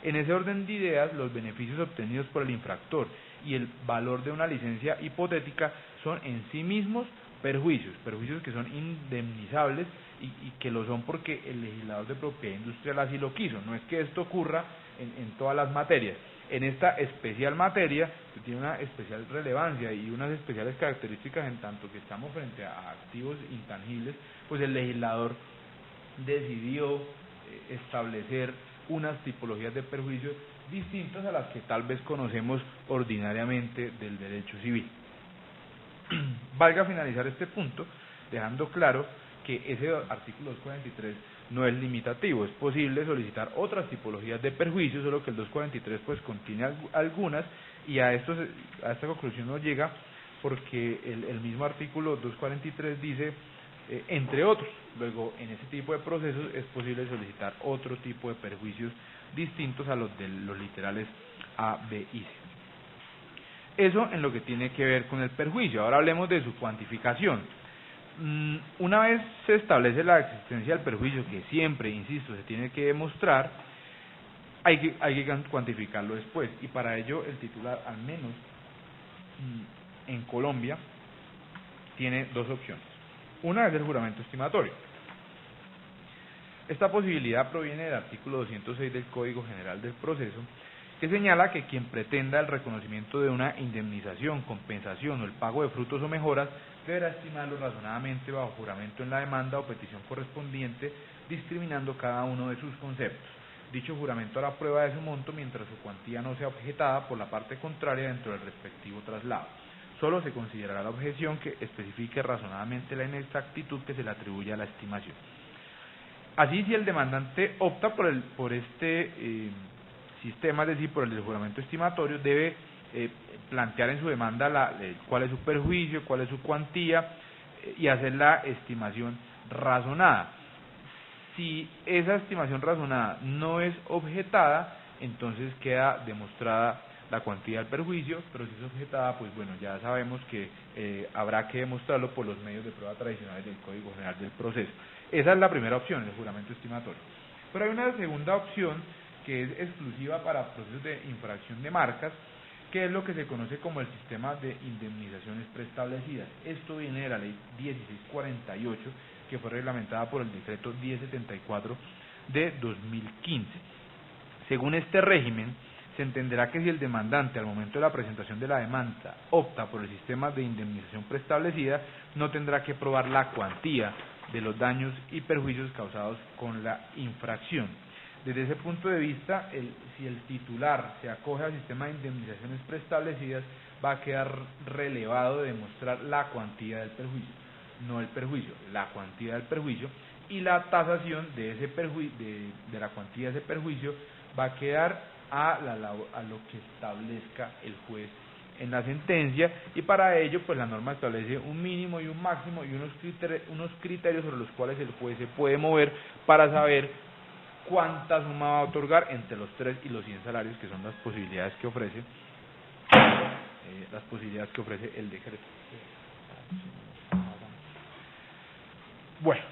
A: En ese orden de ideas, los beneficios obtenidos por el infractor y el valor de una licencia hipotética son en sí mismos perjuicios que son indemnizables, y que lo son porque el legislador de propiedad industrial así lo quiso. No es que esto ocurra en todas las materias. En esta especial materia, que tiene una especial relevancia y unas especiales características en tanto que estamos frente a activos intangibles, pues el legislador decidió establecer unas tipologías de perjuicios distintas a las que tal vez conocemos ordinariamente del derecho civil. Valga finalizar este punto dejando claro que ese artículo 243 no es limitativo. Es posible solicitar otras tipologías de perjuicios, solo que el 243 pues contiene algunas Y a esta conclusión nos llega porque el mismo artículo 243 dice, entre otros, luego en ese tipo de procesos es posible solicitar otro tipo de perjuicios distintos a los de los literales A, B y C. Eso en lo que tiene que ver con el perjuicio. Ahora hablemos de su cuantificación. Una vez se establece la existencia del perjuicio, que siempre, insisto, se tiene que demostrar, hay que cuantificarlo después, y para ello el titular, al menos en Colombia, tiene dos opciones. Una es el juramento estimatorio. Esta posibilidad proviene del artículo 206 del Código General del Proceso, que señala que quien pretenda el reconocimiento de una indemnización, compensación o el pago de frutos o mejoras deberá estimarlo razonadamente bajo juramento en la demanda o petición correspondiente, discriminando cada uno de sus conceptos. Dicho juramento hará prueba de su monto mientras su cuantía no sea objetada por la parte contraria dentro del respectivo traslado. Solo se considerará la objeción que especifique razonadamente la inexactitud que se le atribuye a la estimación. Así, si el demandante opta por este sistema, es decir, por el del juramento estimatorio, debe plantear en su demanda cuál es su perjuicio, cuál es su cuantía y hacer la estimación razonada. Si esa estimación razonada no es objetada, entonces queda demostrada la cuantía del perjuicio, pero si es objetada, pues bueno, ya sabemos que habrá que demostrarlo por los medios de prueba tradicionales del Código General del Proceso. Esa es la primera opción, el juramento estimatorio. Pero hay una segunda opción que es exclusiva para procesos de infracción de marcas, que es lo que se conoce como el sistema de indemnizaciones preestablecidas. Esto viene de la ley 1648, que fue reglamentada por el decreto 1074 de 2015. Según este régimen, se entenderá que si el demandante al momento de la presentación de la demanda opta por el sistema de indemnización preestablecida, no tendrá que probar la cuantía de los daños y perjuicios causados con la infracción. Desde ese punto de vista, si el titular se acoge al sistema de indemnizaciones preestablecidas, va a quedar relevado de demostrar la cuantía del perjuicio, no el perjuicio, la cuantía del perjuicio, y la tasación de ese de la cuantía de ese perjuicio va a quedar a lo que establezca el juez en la sentencia, y para ello pues la norma establece un mínimo y un máximo y unos criterios sobre los cuales el juez se puede mover para saber cuánta suma va a otorgar entre los 3 y los 100 salarios, que son las posibilidades que ofrece el decreto. Bueno,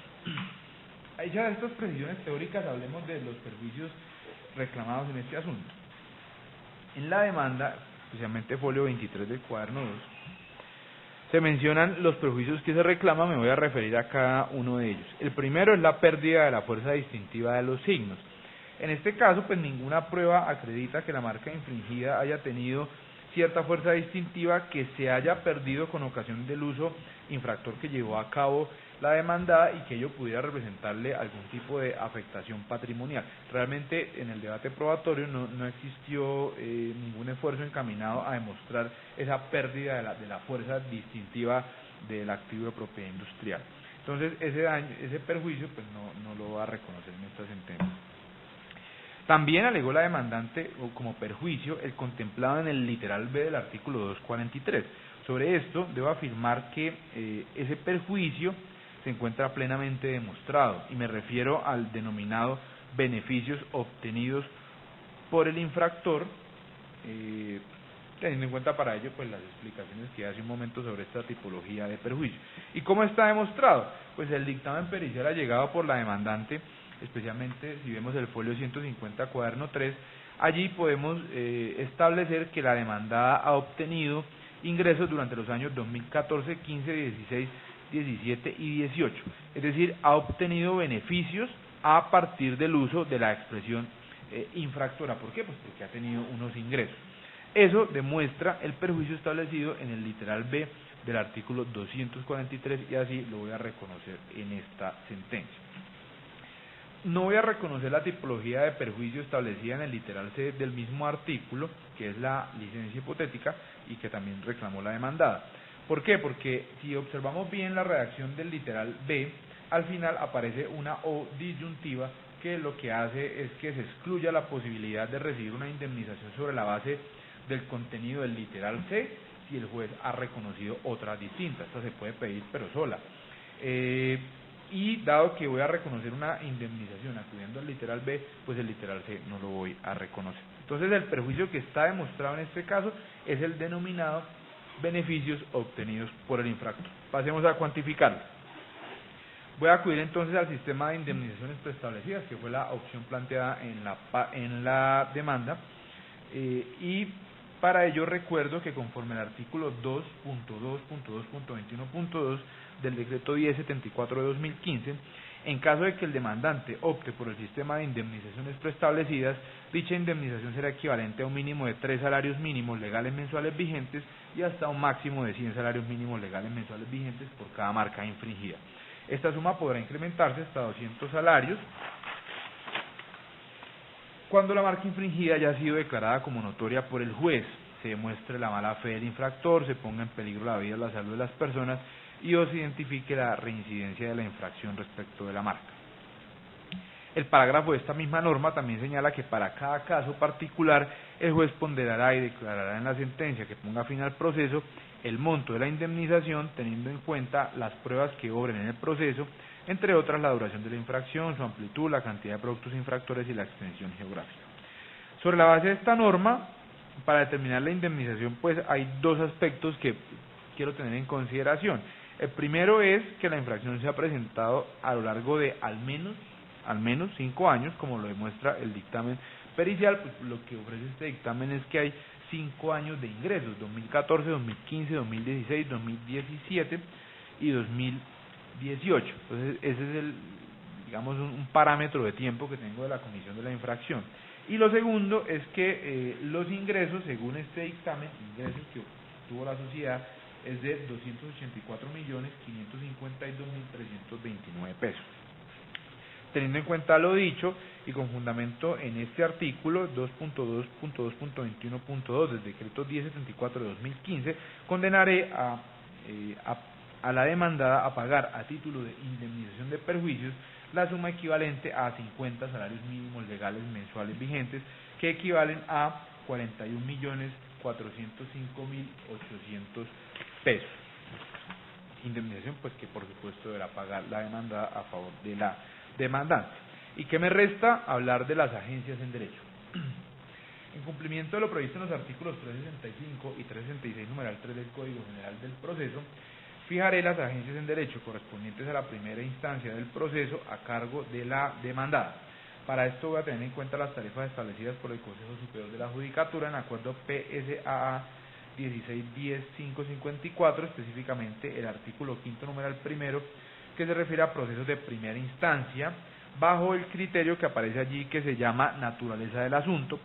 A: ya de estas precisiones teóricas, hablemos de los perjuicios reclamados en este asunto. En la demanda, especialmente folio 23 del cuaderno 2, se mencionan los perjuicios que se reclaman. Me voy a referir a cada uno de ellos. El primero es la pérdida de la fuerza distintiva de los signos. En este caso, pues ninguna prueba acredita que la marca infringida haya tenido cierta fuerza distintiva que se haya perdido con ocasión del uso infractor que llevó a cabo la demandada y que ello pudiera representarle algún tipo de afectación patrimonial. Realmente en el debate probatorio no existió ningún esfuerzo encaminado a demostrar esa pérdida de la fuerza distintiva del activo de propiedad industrial. Entonces ese perjuicio pues no lo va a reconocer en esta sentencia. También alegó la demandante como perjuicio el contemplado en el literal B del artículo 243. Sobre esto debo afirmar que ese perjuicio se encuentra plenamente demostrado, y me refiero al denominado beneficios obtenidos por el infractor, teniendo en cuenta para ello pues las explicaciones que hace un momento sobre esta tipología de perjuicio. ¿Y cómo está demostrado? Pues el dictamen pericial allegado por la demandante, especialmente si vemos el folio 150 cuaderno 3, allí podemos establecer que la demandada ha obtenido ingresos durante los años 2014, 15, 16, 17 y 18, es decir, ha obtenido beneficios a partir del uso de la expresión infractora. ¿Por qué? Pues porque ha tenido unos ingresos. Eso demuestra el perjuicio establecido en el literal B del artículo 243, y así lo voy a reconocer en esta sentencia. No voy a reconocer la tipología de perjuicio establecida en el literal C del mismo artículo, que es la licencia hipotética, y que también reclamó la demandada. ¿Por qué? Porque si observamos bien la redacción del literal B, al final aparece una O disyuntiva que lo que hace es que se excluya la posibilidad de recibir una indemnización sobre la base del contenido del literal C si el juez ha reconocido otra distinta. Esta se puede pedir pero sola. Y dado que voy a reconocer una indemnización acudiendo al literal B, pues el literal C no lo voy a reconocer. Entonces el perjuicio que está demostrado en este caso es el denominado beneficios obtenidos por el infractor. Pasemos a cuantificarlo. Voy a acudir entonces al sistema de indemnizaciones preestablecidas, que fue la opción planteada en la demanda, y para ello recuerdo que conforme al artículo 2.2.2.21.2 del decreto 1074 de 2015, en caso de que el demandante opte por el sistema de indemnizaciones preestablecidas, dicha indemnización será equivalente a un mínimo de 3 salarios mínimos legales mensuales vigentes y hasta un máximo de 100 salarios mínimos legales mensuales vigentes por cada marca infringida. Esta suma podrá incrementarse hasta 200 salarios cuando la marca infringida haya sido declarada como notoria por el juez, se demuestre la mala fe del infractor, se ponga en peligro la vida o la salud de las personas y o se identifique la reincidencia de la infracción respecto de la marca. El parágrafo de esta misma norma también señala que para cada caso particular el juez ponderará y declarará en la sentencia que ponga fin al proceso el monto de la indemnización teniendo en cuenta las pruebas que obren en el proceso, entre otras la duración de la infracción, su amplitud, la cantidad de productos infractores y la extensión geográfica. Sobre la base de esta norma, para determinar la indemnización, pues hay dos aspectos que quiero tener en consideración. El primero es que la infracción se ha presentado a lo largo de al menos 5 años, como lo demuestra el dictamen pericial. Pues lo que ofrece este dictamen es que hay 5 años de ingresos, 2014, 2015, 2016, 2017 y 2018. Entonces ese es un parámetro de tiempo que tengo de la comisión de la infracción. Y lo segundo es que los ingresos, según este dictamen, ingresos que obtuvo la sociedad, es de 284.552.329 pesos. Teniendo en cuenta lo dicho y con fundamento en este artículo 2.2.2.21.2 del decreto 1074 de 2015, condenaré a la demandada a pagar a título de indemnización de perjuicios la suma equivalente a 50 salarios mínimos legales mensuales vigentes, que equivalen a 41.405.800 pesos. Indemnización pues que por supuesto deberá pagar la demandada a favor de la demandante. ¿Y qué me resta? Hablar de las agencias en derecho. En cumplimiento de lo previsto en los artículos 365 y 366 numeral 3 del Código General del Proceso, fijaré las agencias en derecho correspondientes a la primera instancia del proceso a cargo de la demandada. Para esto voy a tener en cuenta las tarifas establecidas por el Consejo Superior de la Judicatura en acuerdo PSAA 1610-554, específicamente el artículo 5 numeral primero, que se refiere a procesos de primera instancia, bajo el criterio que aparece allí que se llama naturaleza del asunto,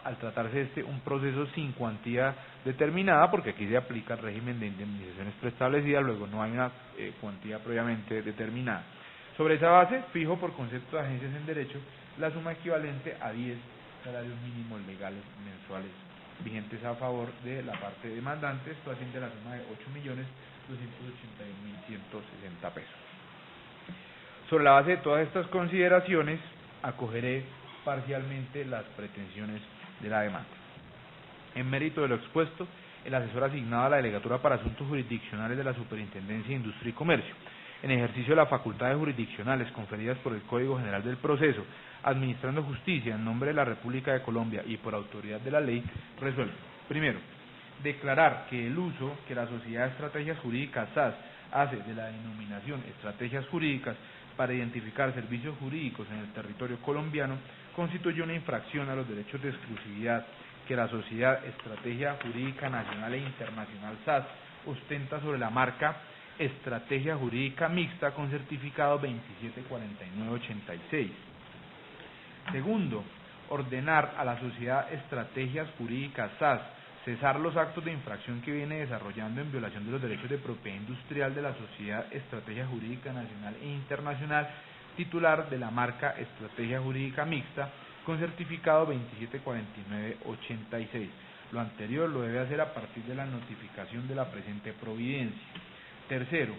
A: al tratarse un proceso sin cuantía determinada, porque aquí se aplica el régimen de indemnizaciones preestablecidas, luego no hay una cuantía previamente determinada. Sobre esa base, fijo por concepto de agencias en derecho la suma equivalente a 10 salarios mínimos legales mensuales vigentes a favor de la parte demandante. Esto asciende a la suma de 8.281.160 pesos. Sobre la base de todas estas consideraciones, acogeré parcialmente las pretensiones de la demanda. En mérito de lo expuesto, el asesor asignado a la Delegatura para Asuntos Jurisdiccionales de la Superintendencia de Industria y Comercio, en ejercicio de las facultades jurisdiccionales conferidas por el Código General del Proceso, administrando justicia en nombre de la República de Colombia y por autoridad de la ley, resuelve: primero, declarar que el uso que la Sociedad de Estrategias Jurídicas SAS hace de la denominación estrategias jurídicas para identificar servicios jurídicos en el territorio colombiano constituye una infracción a los derechos de exclusividad que la Sociedad Estrategia Jurídica Nacional e Internacional SAS ostenta sobre la marca Estrategia Jurídica Mixta con certificado 274986. Segundo, ordenar a la Sociedad Estrategias Jurídicas SAS cesar los actos de infracción que viene desarrollando en violación de los derechos de propiedad industrial de la Sociedad Estrategia Jurídica Nacional e Internacional, titular de la marca Estrategia Jurídica Mixta, con certificado 274986. Lo anterior lo debe hacer a partir de la notificación de la presente providencia. Tercero,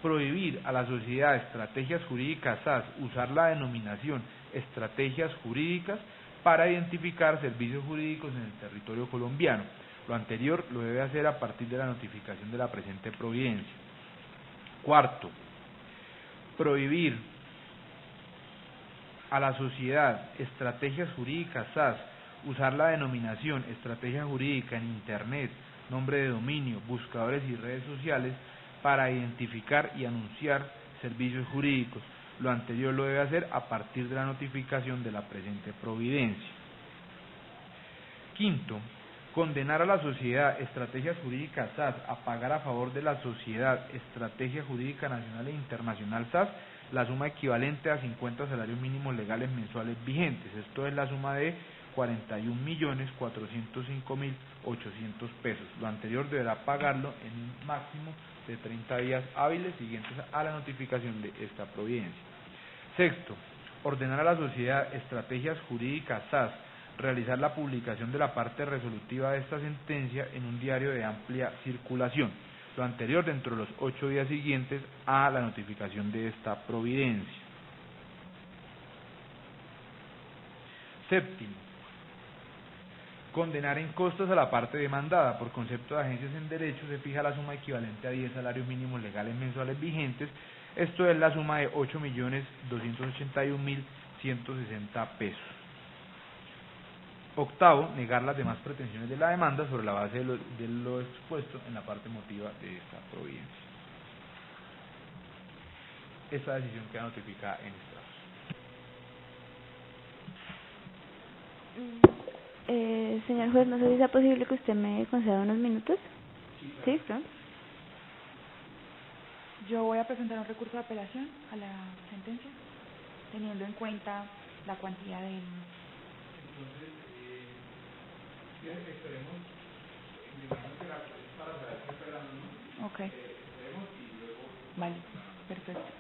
A: prohibir a la Sociedad Estrategias Jurídicas SAS usar la denominación Estrategias Jurídicas para identificar servicios jurídicos en el territorio colombiano. Lo anterior lo debe hacer a partir de la notificación de la presente providencia. Cuarto, prohibir a la sociedad Estrategias Jurídicas SAS usar la denominación estrategia jurídica en Internet, nombre de dominio, buscadores y redes sociales para identificar y anunciar servicios jurídicos. Lo anterior lo debe hacer a partir de la notificación de la presente providencia. Quinto, condenar a la sociedad Estrategias Jurídicas SAS a pagar a favor de la sociedad Estrategia Jurídica Nacional e Internacional SAS la suma equivalente a 50 salarios mínimos legales mensuales vigentes. Esto es la suma de 41.405.800 pesos. Lo anterior deberá pagarlo en un máximo de 30 días hábiles siguientes a la notificación de esta providencia. Sexto, ordenar a la sociedad Estrategias Jurídicas SAS realizar la publicación de la parte resolutiva de esta sentencia en un diario de amplia circulación. Lo anterior dentro de los 8 días siguientes a la notificación de esta providencia. Séptimo, condenar en costos a la parte demandada. Por concepto de agencias en derecho se fija la suma equivalente a 10 salarios mínimos legales mensuales vigentes. Esto es la suma de 8.281.160 pesos. Octavo, negar las demás pretensiones de la demanda sobre la base de lo expuesto en la parte motiva de esta providencia. Esta decisión queda notificada en estrados.
B: Señor juez, no sé si sea posible que usted me conceda unos minutos. Sí, claro.
C: Yo voy a presentar un recurso de apelación a la sentencia, teniendo en cuenta la cuantía de...
A: Esperemos, digamos que para saber qué esperamos, ¿no?
C: Ok.
A: Esperemos y luego...
C: Vale, perfecto.